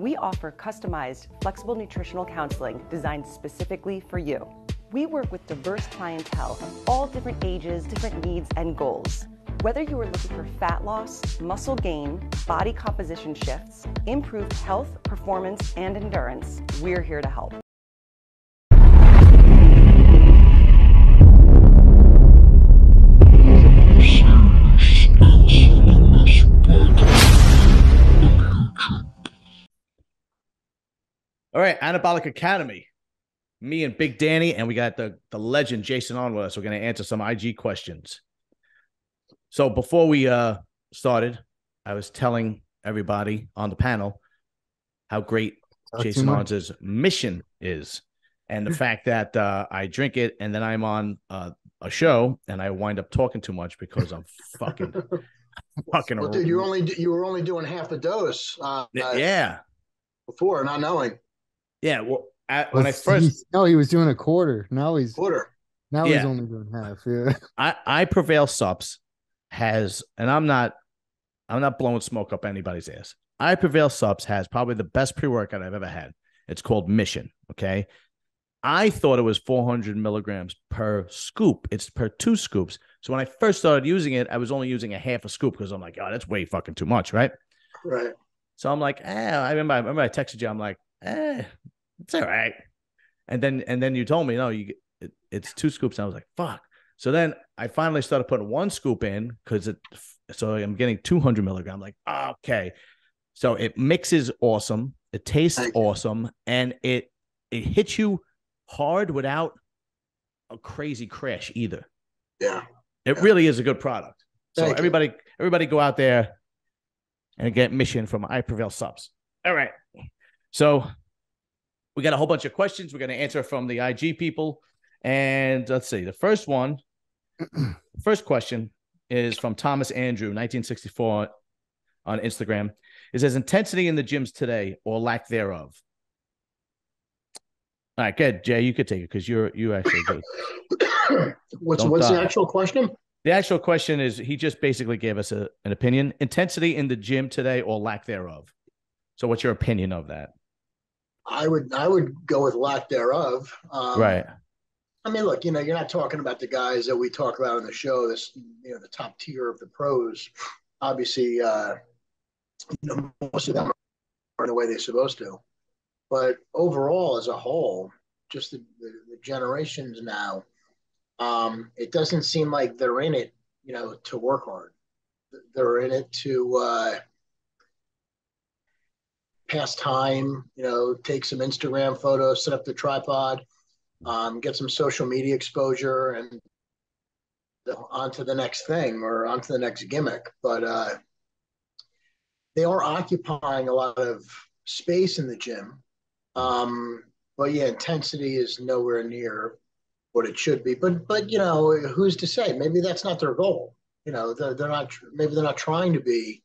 we offer customized, flexible nutritional counseling designed specifically for you. We work with diverse clientele of all different ages, different needs, and goals. Whether you are looking for fat loss, muscle gain, body composition shifts, improved health, performance, and endurance, we're here to help. All right, Anabolic Academy. Me and Big Danny, and we got the legend Jason on with us. We're going to answer some IG questions. So before we started, I was telling everybody on the panel how great Jason Arntz's mission is, and the fact that I drink it and then I'm on a show and I wind up talking too much because I'm fucking. Well, dude, you were only doing half a dose. Yeah. Before, not knowing. Yeah, well, when I first he was doing a quarter. Now he's quarter. Now he's only doing half. Yeah. I Prevail Subs has, and I'm not blowing smoke up anybody's ass. I Prevail Subs has probably the best pre-workout I've ever had. It's called Mission. Okay, I thought it was 400 milligrams per scoop. It's per 2 scoops. So when I first started using it, I was only using a half a scoop because I'm like, oh, that's way fucking too much, right? Right. So I'm like, I remember I texted you. I'm like, it's all right. And then you told me, no, it's 2 scoops. And I was like, fuck. So then I finally started putting 1 scoop in so I'm getting 200 milligrams. I'm like, okay. So it mixes awesome. It tastes awesome. And it hits you hard without a crazy crash either. Yeah. It really is a good product. So everybody go out there and get Mission from I Prevail Subs. All right. So we got a whole bunch of questions. We're going to answer from the IG people. And let's see. The first question is from Thomas Andrew, 1964 on Instagram. It says, intensity in the gyms today or lack thereof. All right, good. Jay, you could take it because you actually good. What's the actual question? The actual question is, he just basically gave us an opinion. Intensity in the gym today or lack thereof. So what's your opinion of that? I would go with lack thereof. Right. I mean, look, you're not talking about the guys that we talk about on the show, the top tier of the pros. Obviously, most of them are the way they're supposed to. But overall, as a whole, just the generations now, it doesn't seem like they're in it, to work hard. They're in it to pass time, take some Instagram photos, set up the tripod, get some social media exposure, and on to the next thing or on to the next gimmick. But they are occupying a lot of space in the gym. But yeah, intensity is nowhere near what it should be. But who's to say? Maybe that's not their goal. They're not. Maybe they're not trying to be,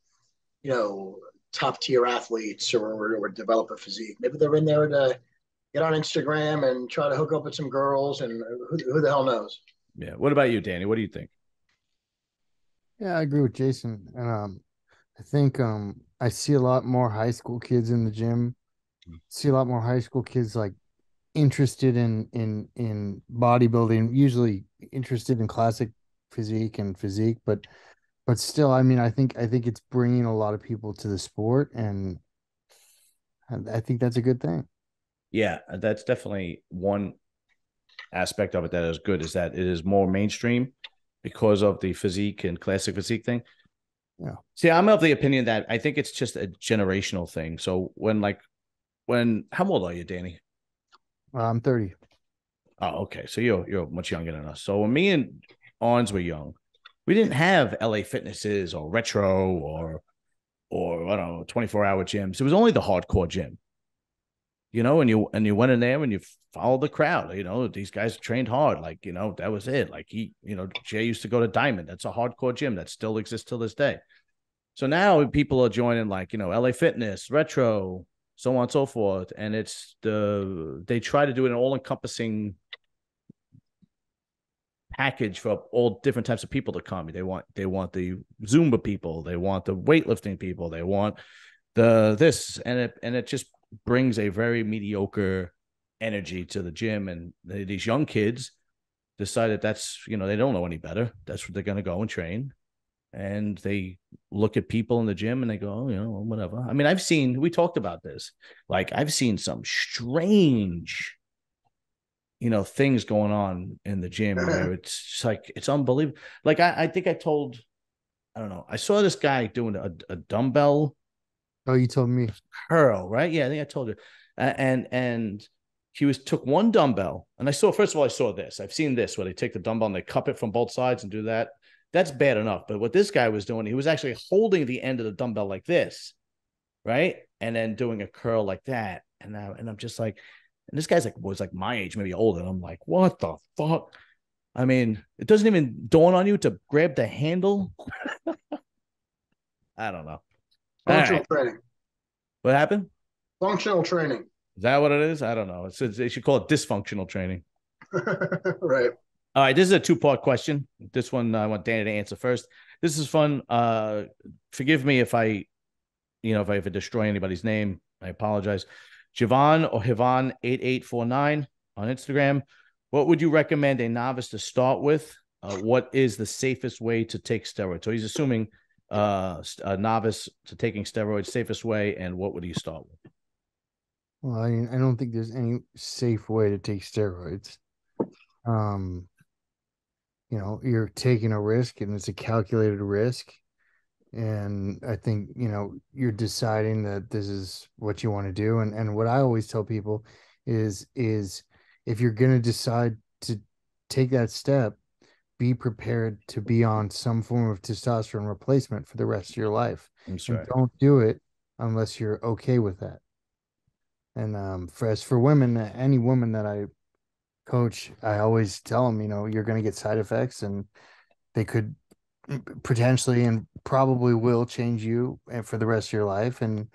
top tier athletes or develop a physique. Maybe they're in there to get on Instagram and try to hook up with some girls, and who the hell knows? Yeah. What about you, Danny? What do you think? Yeah, I agree with Jason. And I think I see a lot more high school kids in the gym. See a lot more high school kids like interested in bodybuilding, usually interested in classic physique, but still, I mean, I think it's bringing a lot of people to the sport, and I think that's a good thing. Yeah, that's definitely one aspect of it that is good, is that it is more mainstream because of the physique and classic physique thing. Yeah. See, I'm of the opinion that I think it's just a generational thing. So how old are you, Danny? I'm 30. Oh, okay. So you're much younger than us. So when me and Arns were young, we didn't have LA Fitnesses or Retro or I don't know, 24-hour gyms. It was only the hardcore gym. And you went in there and you followed the crowd. These guys trained hard. Like, that was it. Like Jay used to go to Diamond. That's a hardcore gym that still exists till this day. So now people are joining like, LA Fitness, Retro, so on and so forth. And they try to do an all-encompassing package for all different types of people to come. They want the Zumba people. They want the weightlifting people. They want it just brings a very mediocre energy to the gym, and these young kids decide that that's, they don't know any better. That's what they're going to go and train. And they look at people in the gym and they go, oh, whatever. I mean, we talked about this. Like, I've seen some strange, things going on in the gym where it's just like, it's unbelievable. Like, I think I don't know. I saw this guy doing a dumbbell. Oh, you told me. Curl, right? Yeah, I think I told you. And he took one dumbbell, and I saw this. I've seen this where they take the dumbbell and they cup it from both sides and do that. That's bad enough. But what this guy was doing, he was actually holding the end of the dumbbell like this, right? And then doing a curl like that. And I'm just like, and this guy's was like my age, maybe older. And I'm like, what the fuck? I mean, it doesn't even dawn on you to grab the handle. I don't know. Functional training. What happened? Functional training. Is that what it is? I don't know. They should call it dysfunctional training. Right. All right. This is a 2-part question. This one I want Danny to answer first. This is fun. Forgive me if I destroy anybody's name. I apologize. Javon or Hivan 8849 on Instagram. What would you recommend a novice to start with? What is the safest way to take steroids? So he's assuming a novice to taking steroids, safest way, and what would he start with? Well, I don't think there's any safe way to take steroids. You're taking a risk, and it's a calculated risk. And I think, you're deciding that this is what you want to do. And what I always tell people is if you're going to decide to take that step, be prepared to be on some form of testosterone replacement for the rest of your life. That's right. And don't do it unless you're okay with that. And for women, any woman that I coach, I always tell them, you're going to get side effects, and they could potentially and probably will change you for the rest of your life. And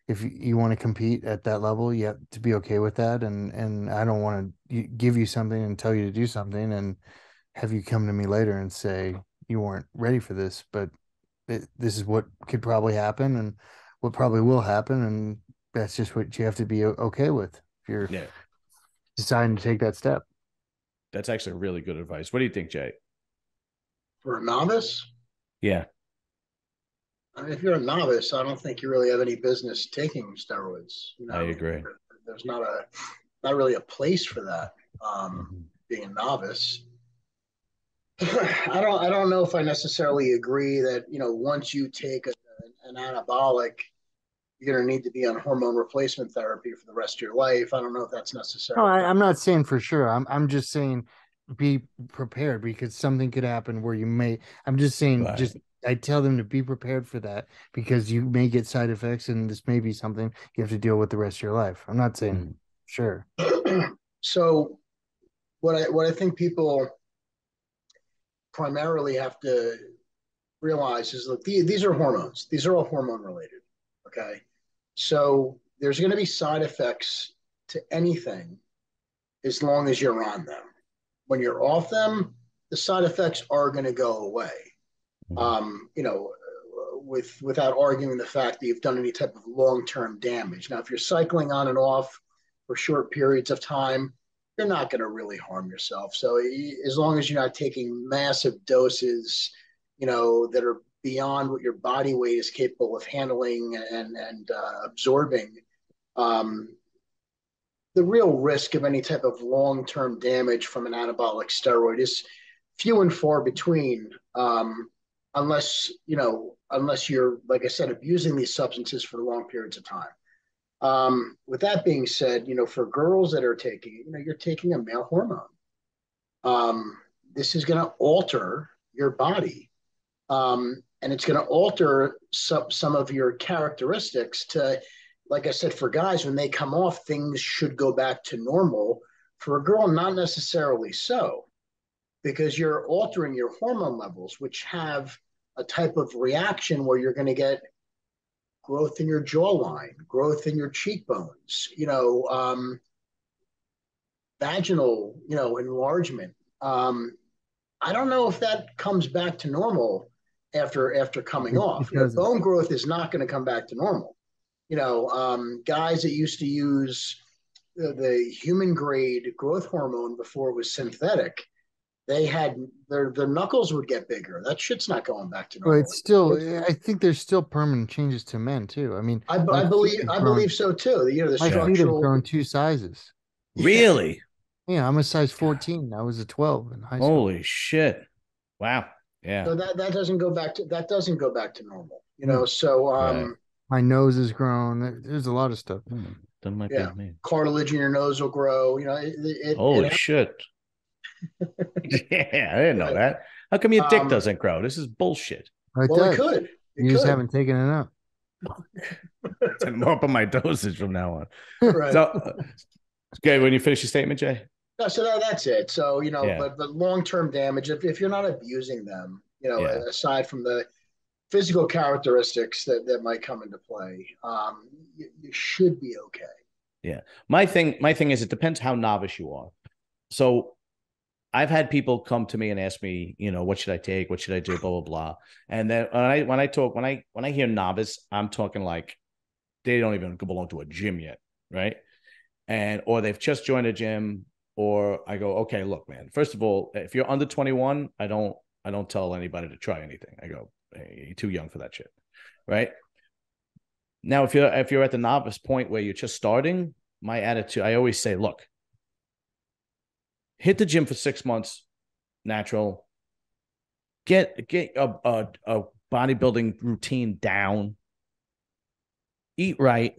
if you want to compete at that level, you have to be okay with that. And I don't want to give you something and tell you to do something and have you come to me later and say you weren't ready for this, but this is what could probably happen and what probably will happen. And that's just what you have to be okay with if you're deciding to take that step. That's actually really good advice. What do you think, Jay? For a novice? Yeah. I mean, if you're a novice, I don't think you really have any business taking steroids. I agree. There's not really a place for that. Being a novice, I don't know if I necessarily agree that once you take an anabolic, you're going to need to be on hormone replacement therapy for the rest of your life. I don't know if that's necessary. No, I'm not saying for sure. I'm just saying be prepared, because something could happen where you may. I'm just saying, right. I tell them to be prepared for that, because you may get side effects, and this may be something you have to deal with the rest of your life. I'm not saying sure. So what I think people primarily have to realize is that these are hormones. These are all hormone related. Okay. So there's going to be side effects to anything as long as you're on them. When you're off them, the side effects are going to go away. Without arguing the fact that you've done any type of long-term damage. Now, if you're cycling on and off for short periods of time, you're not going to really harm yourself. So as long as you're not taking massive doses, that are beyond what your body weight is capable of handling and absorbing, the real risk of any type of long-term damage from an anabolic steroid is few and far between, unless you're, like I said, abusing these substances for long periods of time. With that being said, for girls that are taking, you're taking a male hormone. This is going to alter your body. And it's going to alter some of your characteristics to, like I said, for guys, when they come off, things should go back to normal. For a girl, not necessarily so, because you're altering your hormone levels, which have a type of reaction where you're going to get growth in your jawline, growth in your cheekbones, vaginal, enlargement. I don't know if that comes back to normal after coming off. Bone growth is not going to come back to normal. Guys that used to use the human grade growth hormone before it was synthetic, they had their knuckles would get bigger. That shit's not going back to But normal. it's still, I think there's still permanent changes to men too. I mean, I my feet have grown, believe so too. The my feet have structural. grown 2 sizes. Really? Yeah, I'm a size 14. I was a 12 in high school. Holy shit! Wow. Yeah. So that doesn't go back to normal. No. So Right. My nose has grown. There's a lot of stuff. That might yeah, be me. cartilage in your nose will grow. Holy shit! Yeah, I didn't know that. How come your dick doesn't grow? This is bullshit. It Well, does. it could. You just haven't taken it up. I'm up on my dosage from now on. Right. So, okay, when you finish your statement, Jay. No, so that's it. So Yeah. but long-term damage, if you're not abusing them, Yeah. aside from the physical characteristics that might come into play, you should be okay. Yeah. My thing is, it depends how novice you are. So I've had people come to me and ask me, what should I take? What should I do? Blah, blah, blah. And then when I hear novice, I'm talking like they don't even belong to a gym yet. Right. Or they've just joined a gym, or I go, okay, look, man, first of all, if you're under 21, I don't tell anybody to try anything. I go, hey, you're too young for that shit. Right. Now, if you're at the novice point where you're just starting, my attitude, I always say, look, hit the gym for 6 months, natural. Get a bodybuilding routine down. Eat right.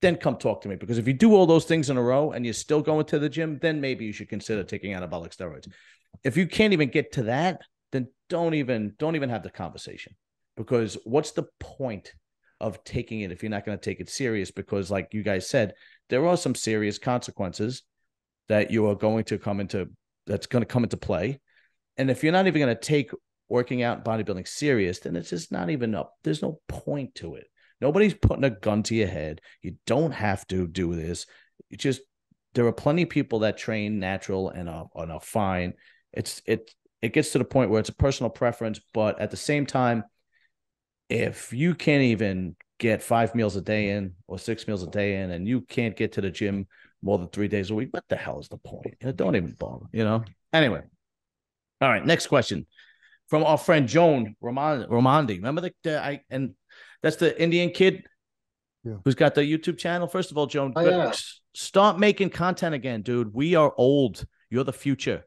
Then come talk to me. Because if you do all those things in a row and you're still going to the gym, then maybe you should consider taking anabolic steroids. If you can't even get to that, then don't even have the conversation. Because what's the point of taking it if you're not going to take it serious? Because like you guys said, there are some serious consequences that you are going to come into play. And if you're not even going to take working out and bodybuilding serious, then it's just not even up. There's no point to it. Nobody's putting a gun to your head. You don't have to do this. There are plenty of people that train natural and are fine. It gets to the point where it's a personal preference, but at the same time, if you can't even get 5 meals a day in or 6 meals a day in, and you can't get to the gym more than 3 days a week, what the hell is the point? Don't even bother, Anyway. All right. Next question from our friend Joan Romandi. Remember and that's the Indian kid who's got the YouTube channel. First of all, Joan, start making content again, dude. We are old. You're the future.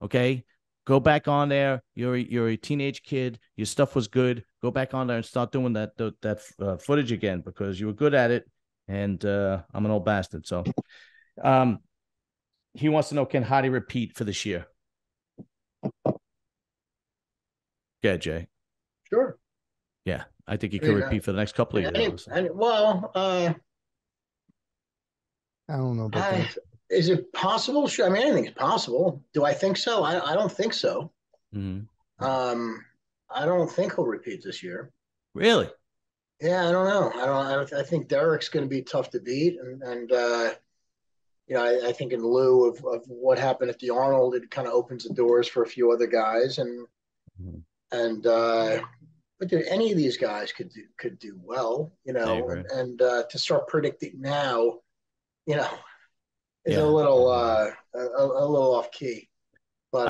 Okay. Go back on there. You're a teenage kid. Your stuff was good. Go back on there and start doing that footage again, because you were good at it. And I'm an old bastard. So he wants to know, can Hadi repeat for this year? Yeah, Jay. Sure. Yeah, I think he could repeat for the next couple of years. I don't know about that. Is it possible? Sure. I mean, anything's possible. Do I think so? I don't think so. Mm-hmm. I don't think he'll repeat this year. Really? Yeah, I don't know. I think Derek's going to be tough to beat, and I think in lieu of what happened at the Arnold, it kind of opens the doors for a few other guys, but any of these guys could do well, and to start predicting now, is a little off key. But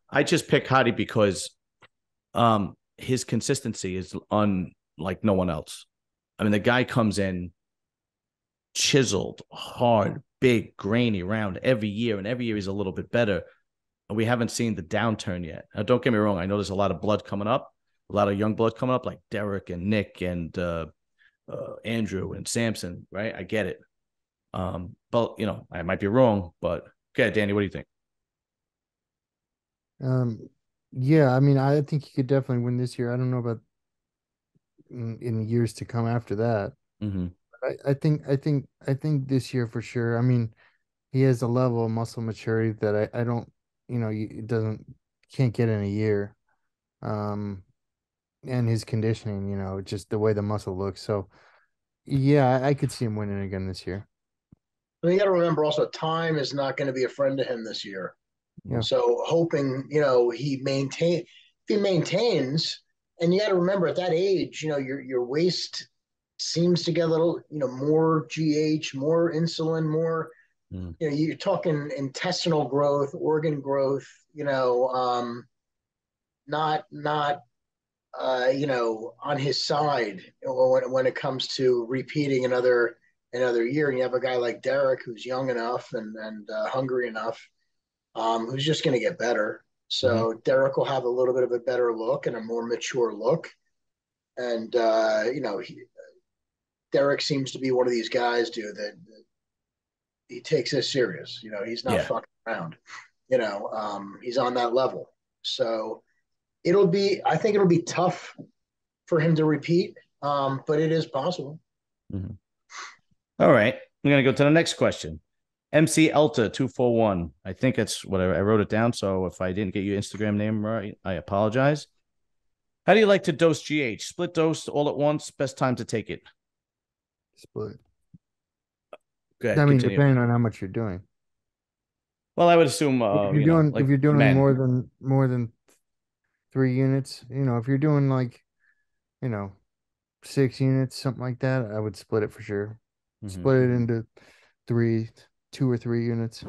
I just pick Hadi because his consistency is unlike no one else. I mean, the guy comes in chiseled, hard, big, grainy, round every year, and every year he's a little bit better. And we haven't seen the downturn yet. Now, don't get me wrong. I know there's a lot of blood coming up, a lot of young blood coming up, like Derek and Nick and Andrew and Samson, right? I get it. But, I might be wrong, but okay, Danny, what do you think? Yeah, I mean, I think he could definitely win this year. I don't know about in years to come after that. Mm-hmm. I think this year for sure. I mean, he has a level of muscle maturity that I don't, can't get in a year. And his conditioning, just the way the muscle looks. So yeah, I could see him winning again this year. But you got to remember also, time is not going to be a friend to him this year. Yeah. So hoping, he maintains, and you got to remember at that age, your waist seems to get a little, more GH, more insulin, more, you're talking intestinal growth, organ growth, not on his side when it comes to repeating another year. And you have a guy like Derek who's young enough and hungry enough, who's just going to get better. So Derek will have a little bit of a better look and a more mature look. And Derek seems to be one of these guys, dude, that he takes this serious. He's not fucking around. He's on that level. So I think it'll be tough for him to repeat, but it is possible. All right. I'm going to go to the next question. MC Elta 241. I think that's what I wrote it down. So if I didn't get your Instagram name right, I apologize. How do you like to dose GH? Split dose all at once? Best time to take it? Split. Go ahead, I mean, continue. depending on how much you're doing. Well, I would assume if you're doing men. more than 3 units, if you're doing 6 units, something like that, I would split it for sure. Split it into 2 or 3 units.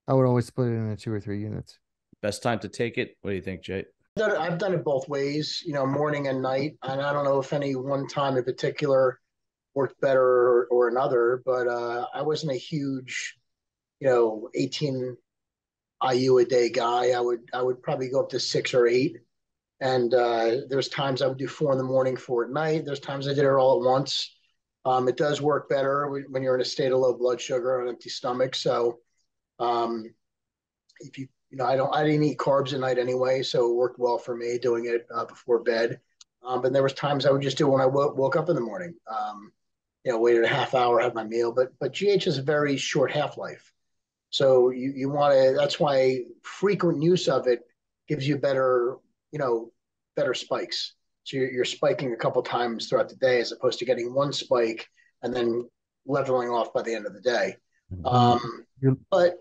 I would always split it into 2 or 3 units. Best time to take it? What do you think, Jay? I've done it both ways, morning and night. And I don't know if any one time in particular worked better or another, but I wasn't a huge, 18 IU a day guy. I would probably go up to 6 or 8. And there's times I would do 4 in the morning, 4 at night. There's times I did it all at once. It does work better when you're in a state of low blood sugar on an empty stomach. So if I didn't eat carbs at night anyway, so it worked well for me doing it before bed. But there was times I would just do it when I woke up in the morning. Waited a half hour, had my meal. But GH is a very short half-life. So you want to, that's why frequent use of it gives you better spikes. So you're spiking a couple times throughout the day as opposed to getting one spike and then leveling off by the end of the day. But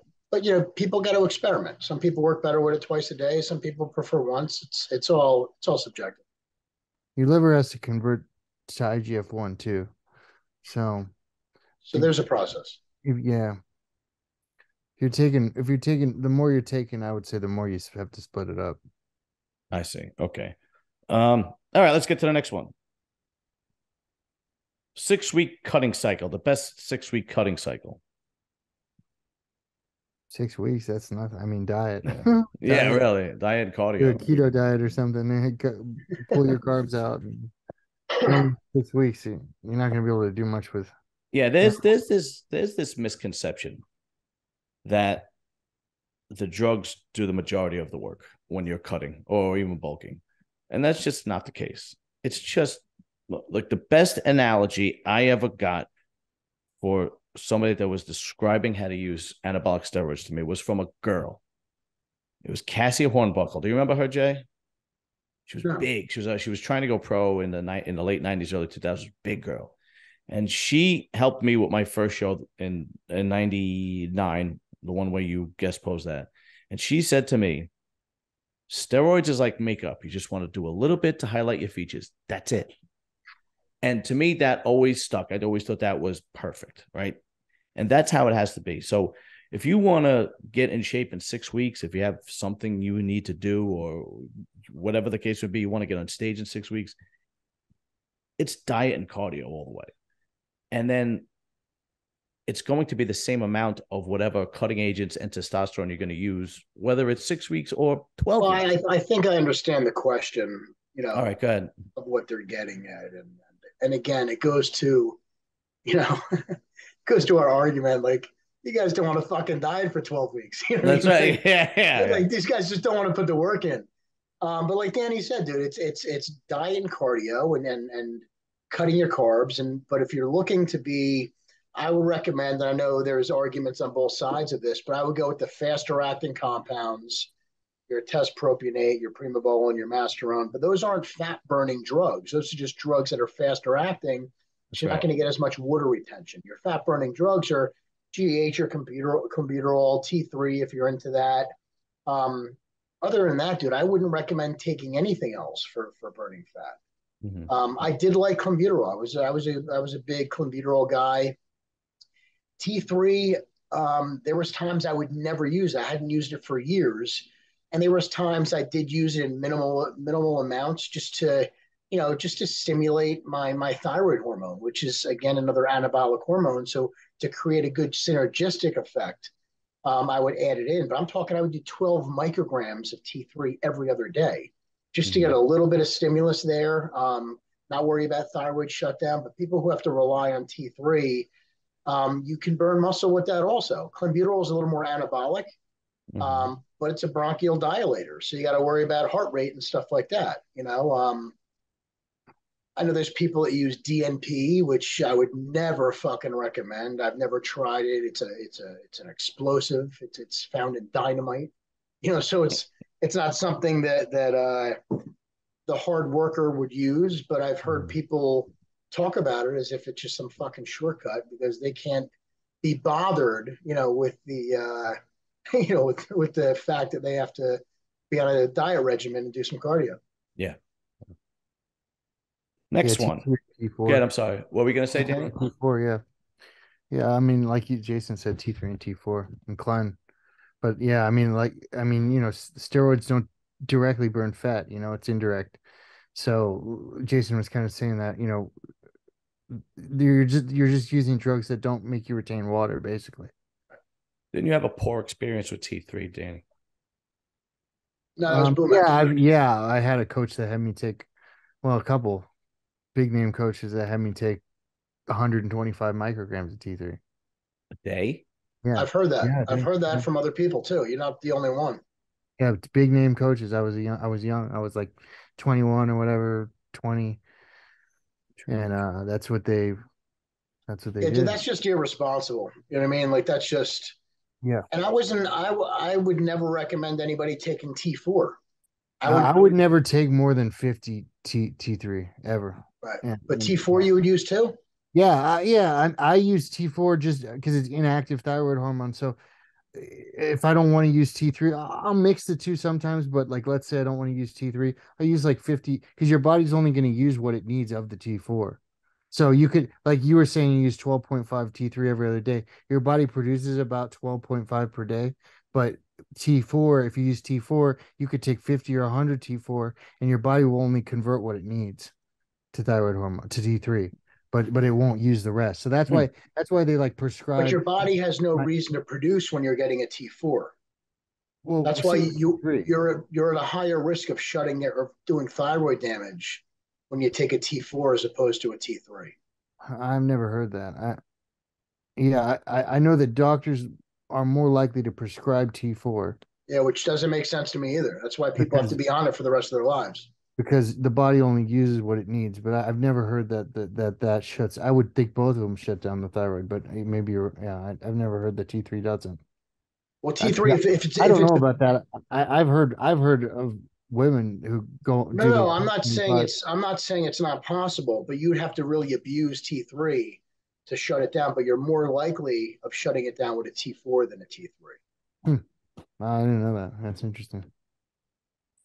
people got to experiment. Some people work better with it twice a day. Some people prefer once. It's all subjective. Your liver has to convert to IGF-1 too. So there's a process. If you're taking, the more you're taking, I would say the more you have to split it up. I see. Okay. All right, let's get to the next one. 6-week cutting cycle, the best 6-week cutting cycle. 6 weeks, that's nothing. I mean, diet. Yeah, really. Diet, cardio. Do a keto diet or something. Pull your carbs out. 6 weeks, you're not going to be able to do much with. Yeah, there's this misconception that the drugs do the majority of the work when you're cutting or even bulking. And that's just not the case. It's just like the best analogy I ever got for somebody that was describing how to use anabolic steroids to me was from a girl. It was Cassie Hornbuckle. Do you remember her, Jay? She was big. She was trying to go pro in the late 90s, early 2000s. Big girl. And she helped me with my first show in 99, the one where you guest posed that. And she said to me, steroids is like makeup. You just want to do a little bit to highlight your features. That's it. And to me, that always stuck. I'd always thought that was perfect, right? And that's how it has to be. So if you want to get in shape in 6 weeks, if you have something you need to do or whatever the case would be, you want to get on stage in 6 weeks, it's diet and cardio all the way. And then it's going to be the same amount of whatever cutting agents and testosterone you're going to use, whether it's 6 weeks or 12 weeks. I think I understand the question, All right, go ahead. Of what they're getting at. And again, it goes to, goes to our argument, like, you guys don't want to fucking diet for 12 weeks. That's right. Yeah. These guys just don't want to put the work in. But like Danny said, dude, it's diet and cardio and cutting your carbs. But if you're looking to be, I would recommend, and I know there's arguments on both sides of this, but I would go with the faster acting compounds, your testpropionate, your primobolan, your masterone. But those aren't fat burning drugs. Those are just drugs that are faster acting. You're not going to get as much water retention. Your fat burning drugs are GH or combuterol, T3 if you're into that. Other than that, dude, I wouldn't recommend taking anything else for burning fat. I did like clenbuterol. I was a big clenbuterol guy. T3, there was times I would never use it. I hadn't used it for years, and there was times I did use it in minimal amounts just to stimulate my thyroid hormone, which is again another anabolic hormone. So to create a good synergistic effect, I would add it in. But I'm talking I would do 12 micrograms of T3 every other day, just to get a little bit of stimulus there. Not worry about thyroid shutdown, but people who have to rely on T3, you can burn muscle with that also. Clenbuterol is a little more anabolic, but it's a bronchial dilator. So you got to worry about heart rate and stuff like that. I know there's people that use DNP, which I would never fucking recommend. I've never tried it. It's an explosive. It's found in dynamite. So it's not something that the hard worker would use. But I've heard people talk about it as if it's just some fucking shortcut because they can't be bothered, with the with the fact that they have to be on a diet regimen and do some cardio. Yeah. Next one. T4. Good. I'm sorry. What were we gonna say, Danny? T4, yeah. Yeah, I mean, like Jason said, T3 and T4 and Klein. But yeah, steroids don't directly burn fat, it's indirect. So Jason was kind of saying that, you're just using drugs that don't make you retain water, basically. Didn't you have a poor experience with T3, Danny? No, I had a coach that had me take, a couple big name coaches that had me take 125 micrograms of T3 a day. Yeah, I've heard that. Yeah, I've heard that from other people too. You're not the only one. Yeah, big name coaches. I was young. I was like 21 or whatever, 20, and that's what they did. Dude, that's just irresponsible. You know what I mean? Like that's just And I would never recommend anybody taking T4. I would never take more than 50 T3 ever. Right. Yeah. But T4 you would use too? Yeah. I use T4 just because it's inactive thyroid hormone. So if I don't want to use T3, I'll mix the two sometimes. But like, let's say I don't want to use T3, I use like 50 because your body's only going to use what it needs of the T4. So you could, like you were saying, you use 12.5 T3 every other day. Your body produces about 12.5 per day. But T4, if you use T4, you could take 50 or 100 T4 and your body will only convert what it needs to thyroid hormone, to T3, but it won't use the rest. So that's why they like prescribe. But your body has no reason to produce when you're getting a T4. Well, that's why you're at a higher risk of shutting it or doing thyroid damage when you take a T4 as opposed to a T3. I've never heard that. I know that doctors are more likely to prescribe T4. Yeah, which doesn't make sense to me either. That's why people have to be on it for the rest of their lives. Because the body only uses what it needs. But I've never heard that shuts. I would think both of them shut down the thyroid, but maybe I've never heard that T3 doesn't. Well, T3, I don't know about that. I've heard of women who go. No, I'm not saying it's not possible, but you'd have to really abuse T3 to shut it down. But you're more likely of shutting it down with a T4 than a T3. I didn't know that. That's interesting.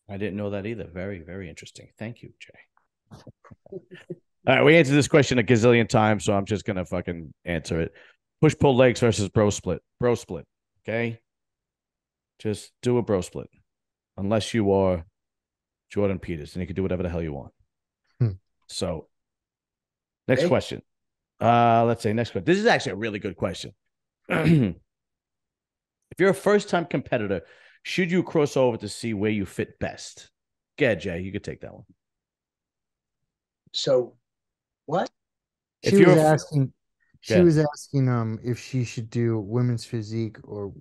I didn't know that either. Very, very interesting. Thank you, Jay. All right, we answered this question a gazillion times, so I'm just gonna fucking answer it. Push-pull legs versus bro split. Bro split. Okay. Just do a bro split. Unless you are Jordan Peters, and you can do whatever the hell you want. So, next question. Let's say next question. This is actually a really good question. If you're a first-time competitor, should you cross over to see where you fit best? Go ahead, Jay. You could take that one. So, what? She was asking if she should do women's physique or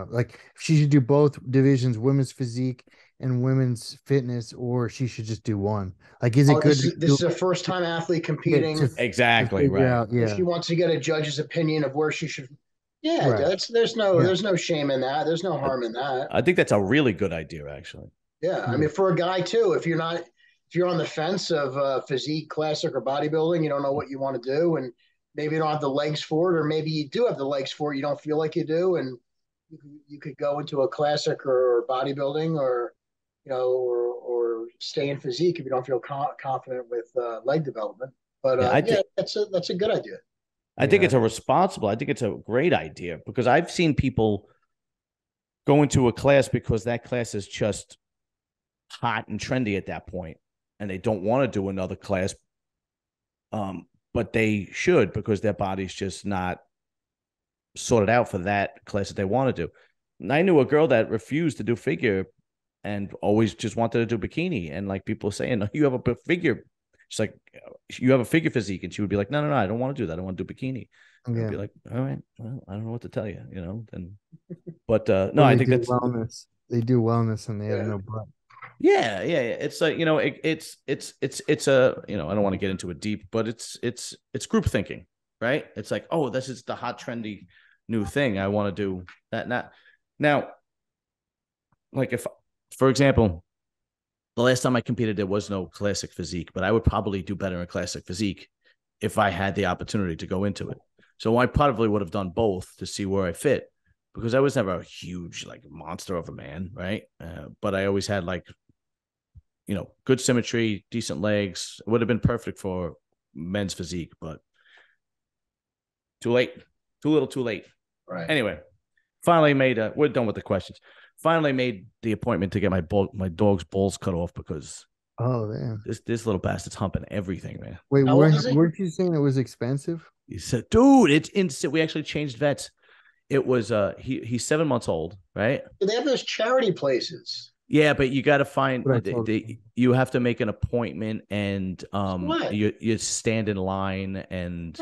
like if she should do both divisions, women's physique and women's fitness, or she should just do one. Like, is it good? This is a first-time athlete competing. Exactly right. If she wants to get a judge's opinion of where she should. Yeah, right. There's no shame in that. There's no harm in that. I think that's a really good idea, actually. Yeah, I mean, for a guy too, if you're on the fence of physique, classic, or bodybuilding, you don't know what you want to do, and maybe you don't have the legs for it, or maybe you do have the legs for it, you don't feel like you do, and you could go into a classic or bodybuilding, or or stay in physique if you don't feel confident with leg development. But Yeah, that's a good idea. I think it's I think it's a great idea, because I've seen people go into a class because that class is just hot and trendy at that point, and they don't want to do another class. But they should, because their body's just not sorted out for that class that they want to do. And I knew a girl that refused to do figure and always just wanted to do bikini. And like people saying, you have a figure. She's like, you have a figure physique. And she would be like, no, I don't want to do that. I want to do bikini. Yeah. I'd be like, all right, well, I don't know what to tell you, but no, I think that's wellness. They do wellness and they have no butt. Yeah. It's like, it's a, I don't want to get into it deep, but it's group thinking, right? It's like, oh, this is the hot, trendy new thing. I want to do that. Now, like if, for example, the last time I competed, there was no classic physique, but I would probably do better in classic physique if I had the opportunity to go into it. So I probably would have done both to see where I fit, because I was never a huge like monster of a man, right? But I always had like, good symmetry, decent legs. It would have been perfect for men's physique, but too late, too little, too late. Right. Anyway, finally made. We're done with the questions. Finally made the appointment to get my dog's balls cut off, because damn, this little bastard's humping everything, man. Wait, weren't you saying it was expensive? He said, dude, it's insane. We actually changed vets. It was he's 7 months old, right? They have those charity places. Yeah, but you got to find you have to make an appointment, and you stand in line, and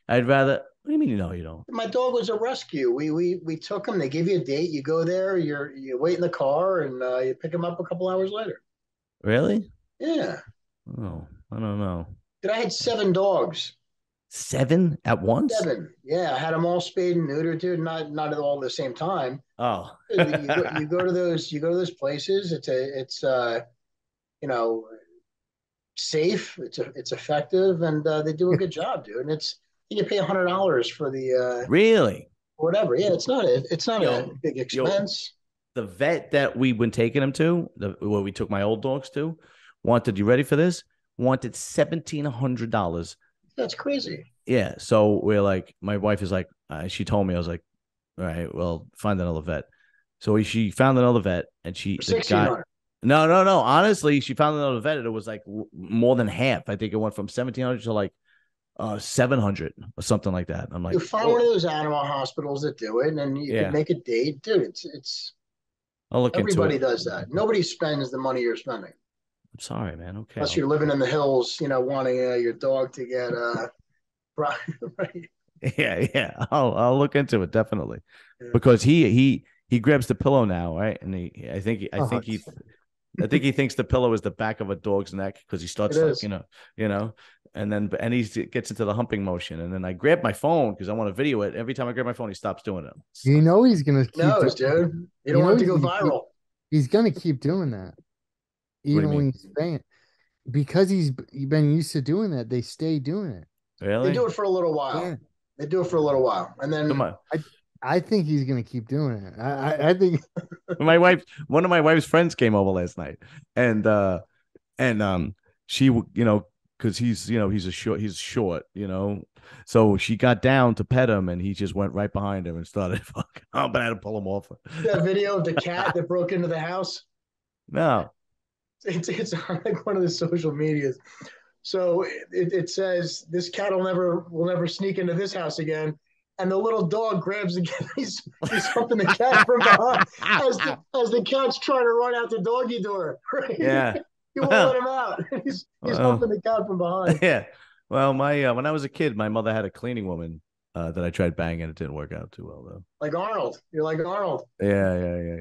I'd rather. What do you mean you don't? My dog was a rescue. We took him. They give you a date. You go there. You wait in the car, and you pick him up a couple hours later. Really? Yeah. Oh, I don't know. Dude, I had 7 dogs. 7 at once? 7. Yeah, I had them all spayed and neutered, dude. Not all at the same time. Oh. you go to those places. It's safe. It's effective, and they do a good job, dude. And you pay $100 for the really whatever. Yeah, it's not a big expense. The vet that we've been taking him to, where we took my old dogs to, wanted, you ready for this? Wanted $1,700. That's crazy. Yeah. So we're like, my wife is like, she told me, I was like, all right, well, find another vet. So she found another vet, and no. Honestly, she found another vet, and it was like more than half. I think it went from 1,700 to like 700 or something like that. I'm like, you find one of those animal hospitals that do it, and you can make a date, dude. It's. I'll look into it. Everybody does that. Nobody spends the money you're spending. I'm sorry, man. Okay. Unless you're living in the hills, wanting your dog to get right. Yeah. I'll look into it, definitely, because he grabs the pillow now, right? And I think he thinks the pillow is the back of a dog's neck, because he starts and then he gets into the humping motion, and then I grab my phone because I want to video it. Every time I grab my phone, he stops doing it. He's gonna keep dude. You don't want it to go viral. He's gonna keep doing that, even when he's paying, because he's been used to doing that. They stay doing it. Really? They do it for a little while. Yeah. They do it for a little while, and then I think he's gonna keep doing it. I think one of my wife's friends came over last night, and she, because he's short, so she got down to pet him, and he just went right behind him and started fucking up, and I had to pull him off. That video of the cat that broke into the house? No. It's on like one of the social medias. So it says this cat will never sneak into this house again. And the little dog grabs the cat. He's humping the cat from behind as the cat's trying to run out the doggy door. Right? Yeah. He won't let him out. He's humping the cat from behind. Yeah. Well, when I was a kid, my mother had a cleaning woman that I tried banging. It didn't work out too well, though. Like Arnold. You're like Arnold. Yeah.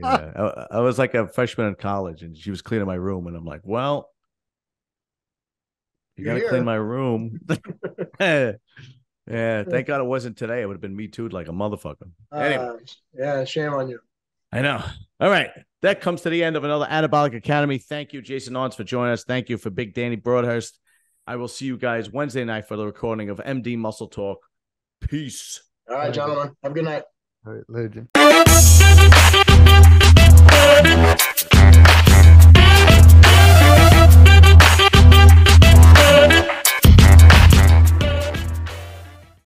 I was like a freshman in college, and she was cleaning my room, and I'm like, well, you got to clean my room. Yeah, thank God it wasn't today. It would have been me too, like a motherfucker. Anyway. Yeah, shame on you. I know. All right. That comes to the end of another Anabolic Academy. Thank you, Jason Arntz, for joining us. Thank you for Big Danny Broadhurst. I will see you guys Wednesday night for the recording of MD Muscle Talk. Peace. All right, gentlemen. Have a good night. All right, legend.